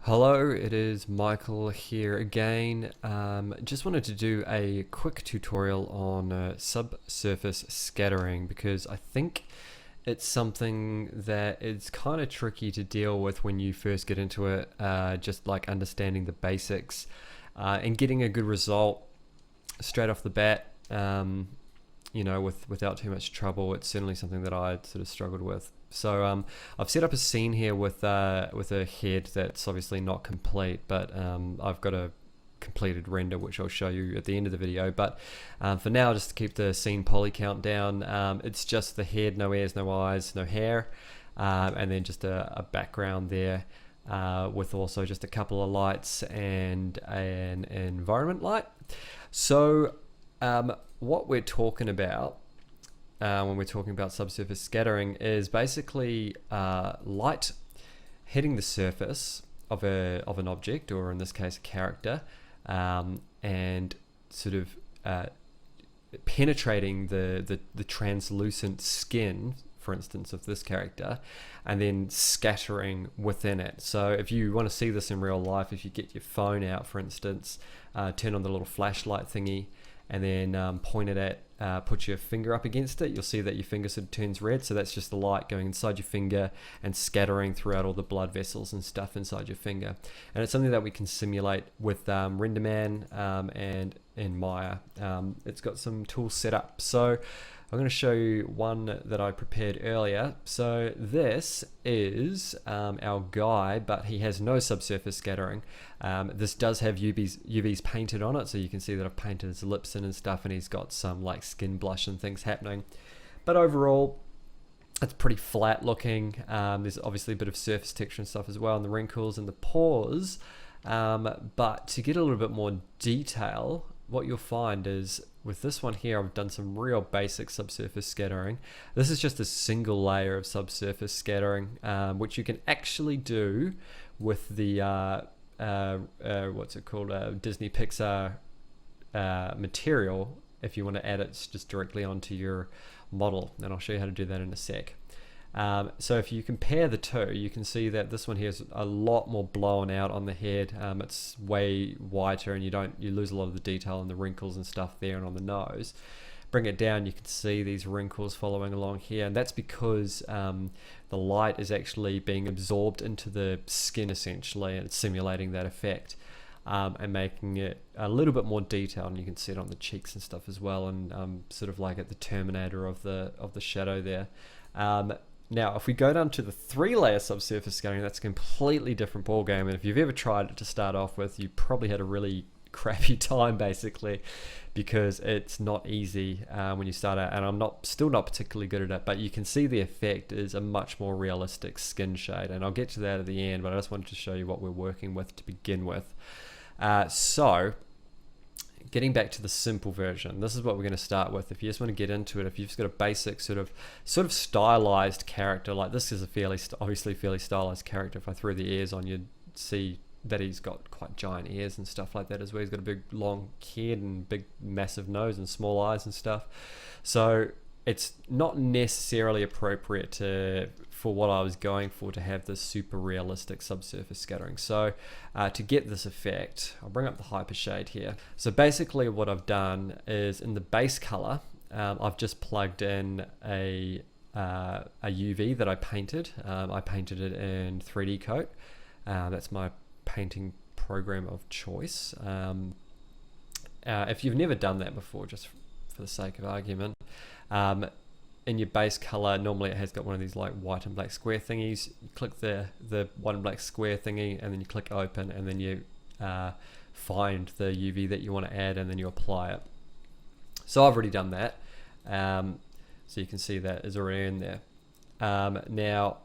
Hello, it is Michael here again. Just wanted to do a quick tutorial on subsurface scattering because I think it's something that is kind of tricky to deal with when you first get into it, just like understanding the basics and getting a good result straight off the bat, without too much trouble. It's certainly something that I sort of struggled with. So I've set up a scene here with a head that's obviously not complete, but I've got a completed render which I'll show you at the end of the video. But for now, just to keep the scene poly count down, it's just the head, no ears, no eyes, no hair, and then just a background there with also just a couple of lights and an environment light. So what we're talking about when we're talking about subsurface scattering is basically light hitting the surface of an object, or in this case a character, and sort of penetrating the translucent skin, for instance, of this character, and then scattering within it. So if you want to see this in real life, if you get your phone out, for instance, turn on the little flashlight thingy and then point it at, put your finger up against it, you'll see that your finger sort of turns red. So that's just the light going inside your finger and scattering throughout all the blood vessels and stuff inside your finger. And it's something that we can simulate with Renderman and in Maya. It's got some tools set up. So I'm going to show you one that I prepared earlier. So this is our guy, but he has no subsurface scattering. This does have UVs painted on it, so you can see that I've painted his lips in and stuff, and he's got some like skin blush and things happening. But overall, it's pretty flat looking. There's obviously a bit of surface texture and stuff as well, and the wrinkles and the pores. But to get a little bit more detail, what you'll find is with this one here, I've done some real basic subsurface scattering. This is just a single layer of subsurface scattering, which you can actually do with the what's it called, Disney Pixar material, if you want to add it just directly onto your model, and I'll show you how to do that in a sec. So if you compare the two, you can see that this one here is a lot more blown out on the head. It's way whiter, and you lose a lot of the detail and the wrinkles and stuff there and on the nose. Bring it down, you can see these wrinkles following along here, and that's because the light is actually being absorbed into the skin essentially, and it's simulating that effect and making it a little bit more detailed. And you can see it on the cheeks and stuff as well, and sort of like at the terminator of the shadow there. Now, if we go down to the 3-layer subsurface scattering, that's a completely different ballgame. And if you've ever tried it to start off with, you probably had a really crappy time, basically, because it's not easy when you start out. And I'm still not particularly good at it, but you can see the effect is a much more realistic skin shade. And I'll get to that at the end, but I just wanted to show you what we're working with to begin with. So getting back to the simple version, this is what we're going to start with. If you just want to get into it, if you've just got a basic sort of stylized character, like this is a obviously fairly stylized character. If I threw the ears on, you'd see that he's got quite giant ears and stuff like that as well. He's got a big long head and big massive nose and small eyes and stuff. So it's not necessarily appropriate for what I was going for to have this super realistic subsurface scattering. So to get this effect, I'll bring up the hypershade here. So basically what I've done is in the base color, I've just plugged in a UV that I painted. I painted it in 3D Coat. That's my painting program of choice. If you've never done that before, just for the sake of argument, in your base color, normally it has got one of these like white and black square thingies. You click the white and black square thingy, and then you click open, and then you find the UV that you want to add, and then you apply it. So I've already done that. So you can see that is already in there. Now,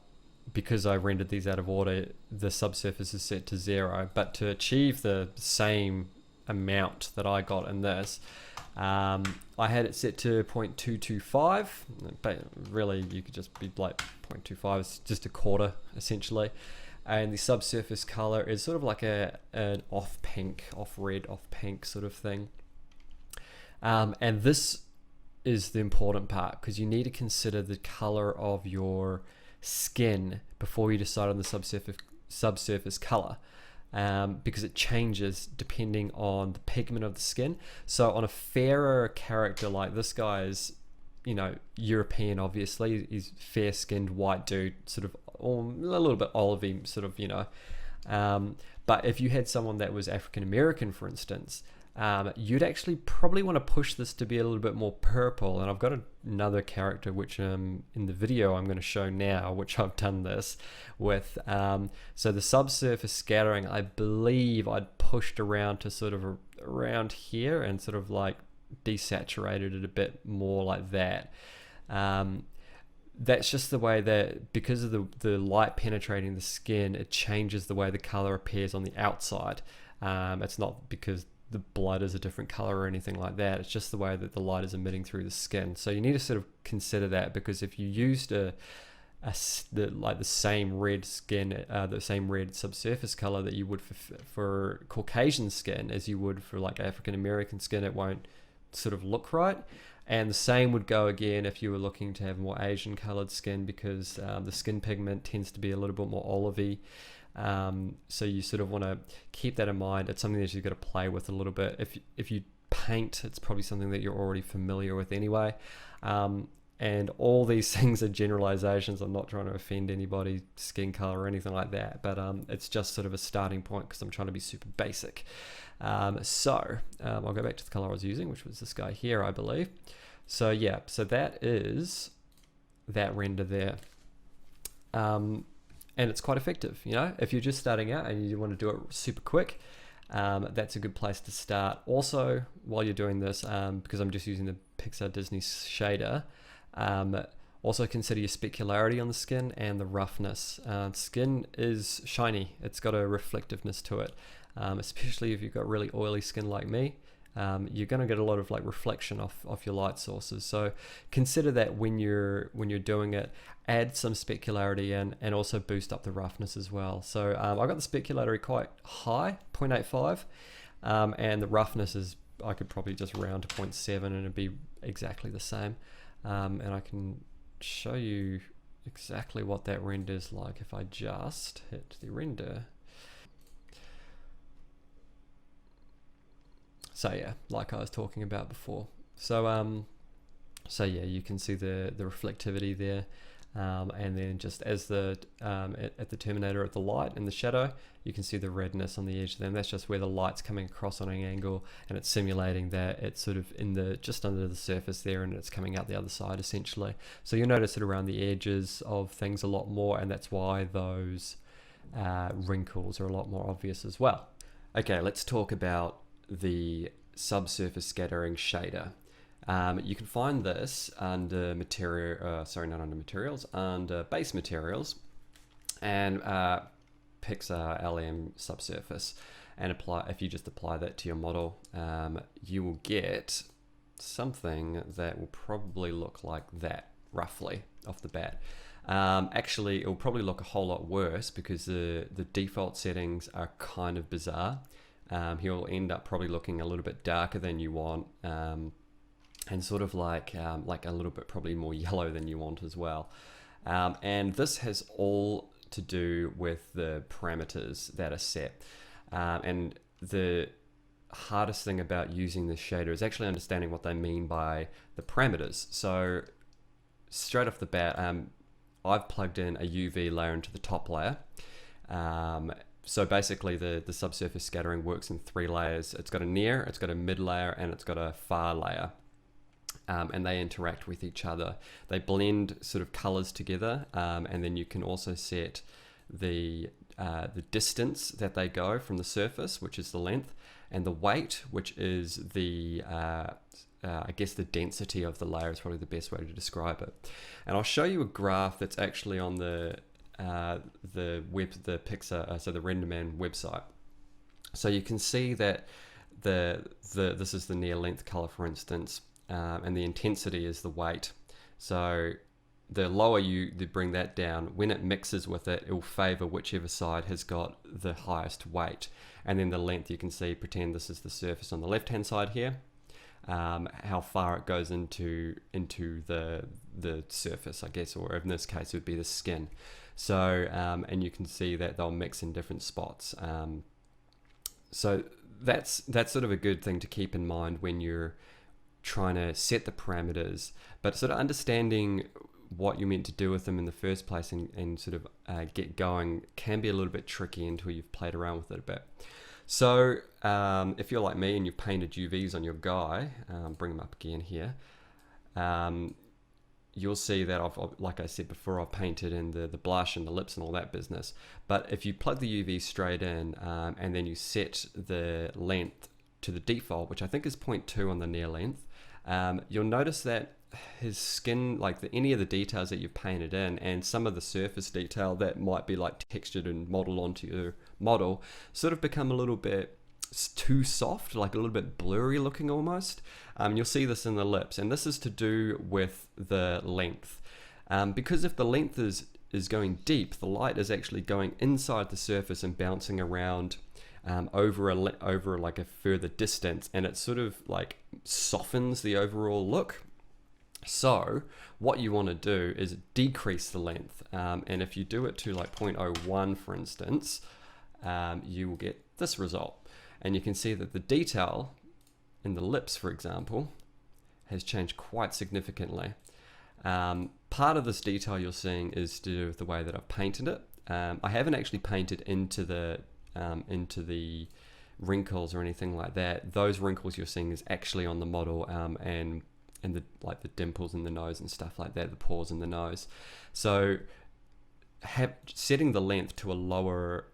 because I rendered these out of order, the subsurface is set to 0, but to achieve the same amount that I got in this, I had it set to 0.225, but really you could just be like 0.25, it's just a quarter essentially. And the subsurface color is sort of like an off pink, off red, off pink sort of thing. And this is the important part, because you need to consider the color of your skin before you decide on the subsurface color. because it changes depending on the pigment of the skin. So on a fairer character like this guy's, you know, European, obviously, he's fair-skinned white dude, sort of a little bit olivey, sort of, you know. But if you had someone that was African American, for instance, you'd actually probably want to push this to be a little bit more purple. And I've got another character which in the video I'm going to show now, which I've done this with. So the subsurface scattering, I believe I'd pushed around to sort of around here and sort of like desaturated it a bit more like that. That's just the way that, because of the light penetrating the skin, it changes the way the color appears on the outside. It's not because the blood is a different color or anything like that. It's just the way that the light is emitting through the skin. So you need to sort of consider that, because if you used the same red skin, the same red subsurface color that you would for Caucasian skin as you would for like African American skin, it won't sort of look right. And the same would go again if you were looking to have more Asian colored skin, because the skin pigment tends to be a little bit more olivey. So you sort of want to keep that in mind. It's something that you've got to play with a little bit. If you paint, it's probably something that you're already familiar with anyway. And all these things are generalizations. I'm not trying to offend anybody's skin color or anything like that, but it's just sort of a starting point because I'm trying to be super basic. So I'll go back to the color I was using, which was this guy here, I believe. So yeah, so that is that render there. And it's quite effective, you know, if you're just starting out and you want to do it super quick. That's a good place to start. Also, while you're doing this, because I'm just using the Pixar Disney shader, also consider your specularity on the skin and the roughness. Skin is shiny. It's got a reflectiveness to it, especially if you've got really oily skin like me. You're going to get a lot of like reflection off your light sources. So consider that when you're doing it. Add some specularity in, and also boost up the roughness as well. So I got the specularity quite high, 0.85, and the roughness is, I could probably just round to 0.7 and it'd be exactly the same. And I can show you exactly what that render is like if I just hit the render. So yeah, like I was talking about before. So yeah, you can see the reflectivity there. And then just as at the terminator at the light and the shadow, you can see the redness on the edge of them. That's just where the light's coming across on an angle, and it's simulating that it's sort of just under the surface there, and it's coming out the other side essentially. So you'll notice it around the edges of things a lot more, and that's why those wrinkles are a lot more obvious as well. Okay, let's talk about the subsurface scattering shader. You can find this under under base materials and PXRLM Subsurface, and if you just apply that to your model, you will get something that will probably look like that roughly off the bat. Actually, it will probably look a whole lot worse because the default settings are kind of bizarre. He'll end up probably looking a little bit darker than you want. And sort of like a little bit probably more yellow than you want as well. And this has all to do with the parameters that are set. And the hardest thing about using this shader is actually understanding what they mean by the parameters. So straight off the bat, I've plugged in a UV layer into the top layer. So basically the subsurface scattering works in 3 layers. It's got a near, it's got a mid layer, and it's got a far layer. And they interact with each other. They blend sort of colors together, and then you can also set the distance that they go from the surface, which is the length, and the weight, which is the I guess the density of the layer is probably the best way to describe it. And I'll show you a graph that's actually on the Pixar, so the Renderman website. So you can see that this is the near length color, for instance. And the intensity is the weight. So the lower you bring that down, when it mixes with it, it will favor whichever side has got the highest weight. And then the length, you can see, pretend this is the surface on the left hand side here, how far it goes into the surface, I guess, or in this case it would be the skin. So and you can see that they'll mix in different spots. So that's sort of a good thing to keep in mind when you're trying to set the parameters, but sort of understanding what you're meant to do with them in the first place and sort of get going can be a little bit tricky until you've played around with it a bit. So if you're like me and you've painted UVs on your guy, bring them up again here, you'll see that I've, like I said before, I've painted in the blush and the lips and all that business. But if you plug the UV straight in and then you set the length to the default, which I think is 0.2 on the near length, you'll notice that his skin, like any of the details that you've painted in and some of the surface detail that might be like textured and modeled onto your model, sort of become a little bit too soft, like a little bit blurry looking almost. You'll see this in the lips, and this is to do with the length. Because if the length is going deep, the light is actually going inside the surface and bouncing around over like a further distance, and it sort of like softens the overall look. So what you want to do is decrease the length, and if you do it to like 0.01 for instance, you will get this result. And you can see that the detail in the lips, for example, has changed quite significantly. Part of this detail you're seeing is to do with the way that I've painted it. I haven't actually painted into the wrinkles or anything like that. Those wrinkles you're seeing is actually on the model, and the like the dimples in the nose and stuff like that, the pores in the nose. So setting the length to a lower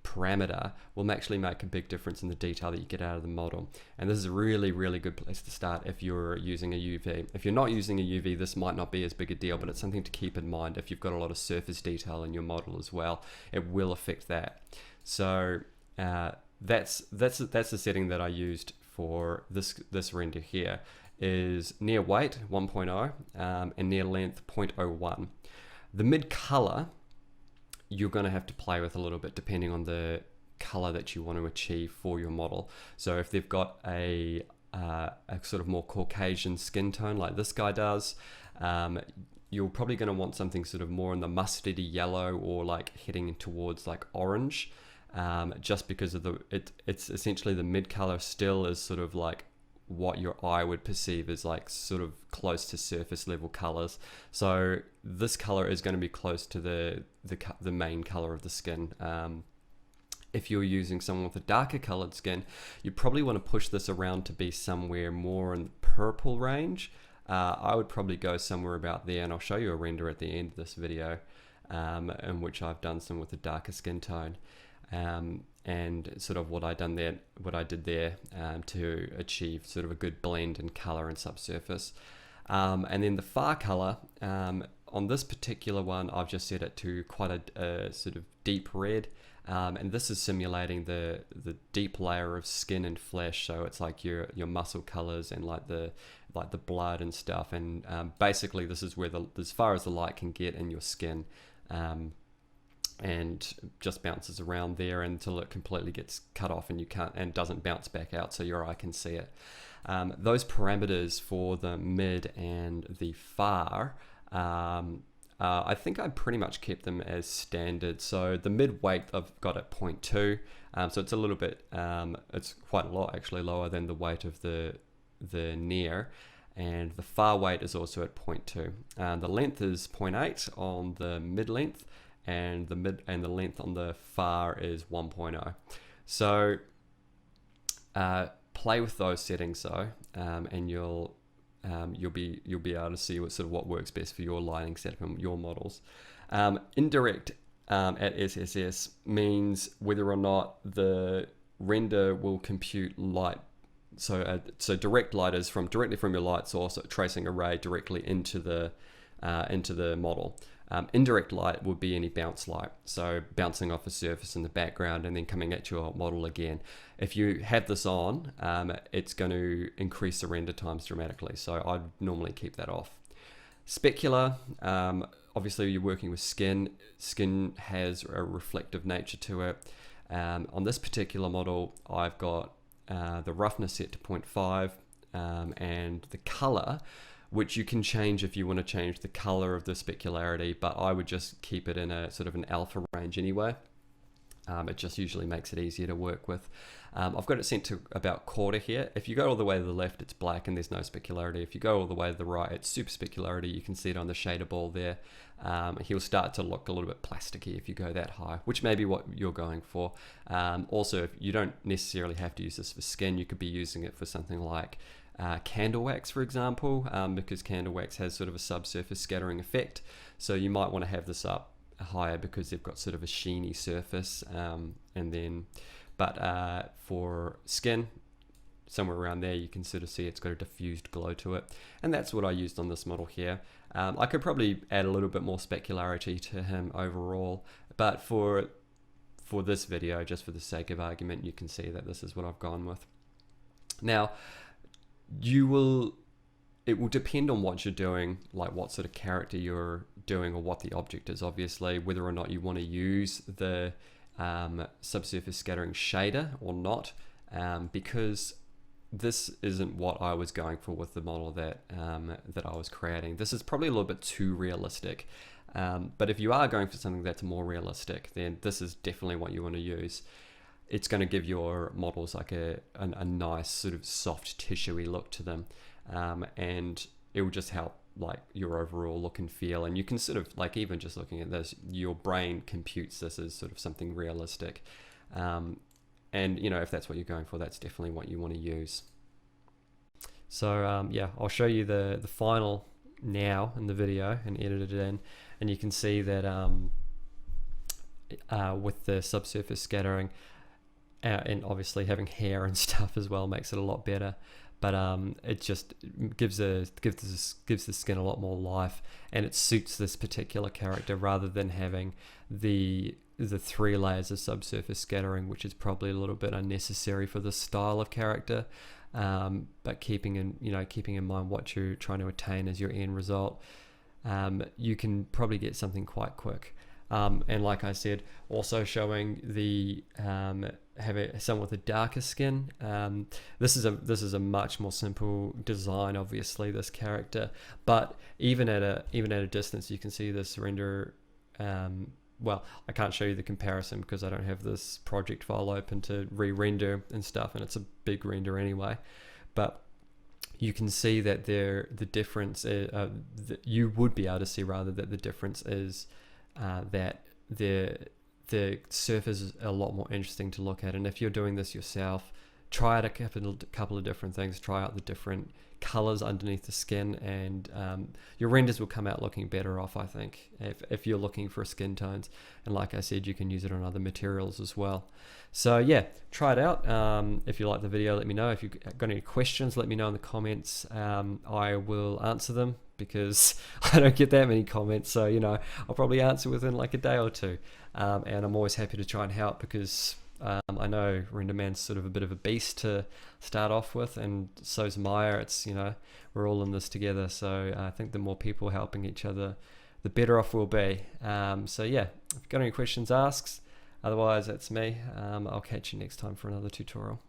parameter will actually make a big difference in the detail that you get out of the model. And this is a really, really good place to start if you're using a UV. If you're not using a UV, this might not be as big a deal, but it's something to keep in mind. If you've got a lot of surface detail in your model as well, it will affect that. So that's the setting that I used for this render here, is near weight 1.0 and near length 0.01. The mid color you're going to have to play with a little bit depending on the color that you want to achieve for your model. So if they've got a sort of more Caucasian skin tone like this guy does, you're probably going to want something sort of more in the mustardy yellow or like heading towards like orange, just because of it's essentially the mid color still is sort of like what your eye would perceive as like sort of close to surface level colors. So this color is going to be close to the main color of the skin. If you're using someone with a darker colored skin, you probably want to push this around to be somewhere more in the purple range. I would probably go somewhere about there, and I'll show you a render at the end of this video in which I've done some with a darker skin tone. And sort of what I did there to achieve sort of a good blend in color and subsurface. And then the far color, on this particular one, I've just set it to quite a sort of deep red. And this is simulating the deep layer of skin and flesh. So it's like your muscle colors and like the blood and stuff. And basically this is where as far as the light can get in your skin. And just bounces around there until it completely gets cut off and doesn't bounce back out so your eye can see it. Those parameters for the mid and the far, I think I pretty much kept them as standard. So the mid weight I've got at 0.2, so it's a little bit, it's quite a lot actually lower than the weight of the near. And the far weight is also at 0.2. The length is 0.8 on the mid length, and the length on the far is 1.0. So play with those settings though, and you'll be able to see what works best for your lighting setup and your models. Indirect at SSS means whether or not the render will compute light. So direct light is directly from your light source, tracing a ray directly into the model. Indirect light would be any bounce light, so bouncing off a surface in the background and then coming at your model again. If you have this on, it's going to increase the render times dramatically, so I'd normally keep that off. Specular, obviously you're working with skin. Skin has a reflective nature to it. On this particular model, I've got the roughness set to 0.5 and the color, which you can change if you want to change the color of the specularity, but I would just keep it in a sort of an alpha range anyway. It just usually makes it easier to work with. I've got it set to about quarter here. If you go all the way to the left, it's black and there's no specularity. If you go all the way to the right, it's super specularity. You can see it on the shader ball there. He'll start to look a little bit plasticky if you go that high, which may be what you're going for. Also, if you don't necessarily have to use this for skin, you could be using it for something like candle wax, for example, because candle wax has sort of a subsurface scattering effect. So you might want to have this up higher because they've got sort of a sheeny surface, but for skin, somewhere around there, you can sort of see it's got a diffused glow to it, and that's what I used on this model here. I could probably add a little bit more specularity to him overall, but for this video, just for the sake of argument, you can see that this is what I've gone with. Now, it will depend on what you're doing, like what sort of character you're doing or what the object is, obviously, whether or not you want to use the subsurface scattering shader or not, because this isn't what I was going for with the model that I was creating. This is probably a little bit too realistic, but if you are going for something that's more realistic, then this is definitely what you want to use. It's going to give your models like a nice sort of soft tissuey look to them, and it will just help like your overall look and feel. And you can sort of like, even just looking at this, your brain computes this as sort of something realistic, and you know, if that's what you're going for, that's definitely what you want to use. So yeah, I'll show you the final now in the video and edit it in, and you can see that with the subsurface scattering, and obviously having hair and stuff as well makes it a lot better, but it just gives the skin a lot more life, and it suits this particular character rather than having the 3 layers of subsurface scattering, which is probably a little bit unnecessary for this style of character, but keeping in mind what you're trying to attain as your end result, you can probably get something quite quick. And like I said, also showing the someone with a darker skin. This is a much more simple design, obviously, this character, but even at a distance, you can see this render. Well, I can't show you the comparison because I don't have this project file open to re-render and stuff, and it's a big render anyway. But you can see that the difference you would be able to see rather that the difference is that the surface is a lot more interesting to look at. And if you're doing this yourself, try out a couple of different things, try out the different colors underneath the skin, and your renders will come out looking better off, I think, if you're looking for skin tones. And like I said, you can use it on other materials as well. So yeah, try it out. If you like the video, let me know. If you've got any questions, let me know in the comments. I will answer them because I don't get that many comments, so you know, I'll probably answer within like a day or two, and I'm always happy to try and help because I know Renderman's sort of a bit of a beast to start off with, and so's Maya. It's, you know, we're all in this together, so I think the more people helping each other, the better off we'll be. So yeah, if you've got any questions, ask. Otherwise, that's me. I'll catch you next time for another tutorial.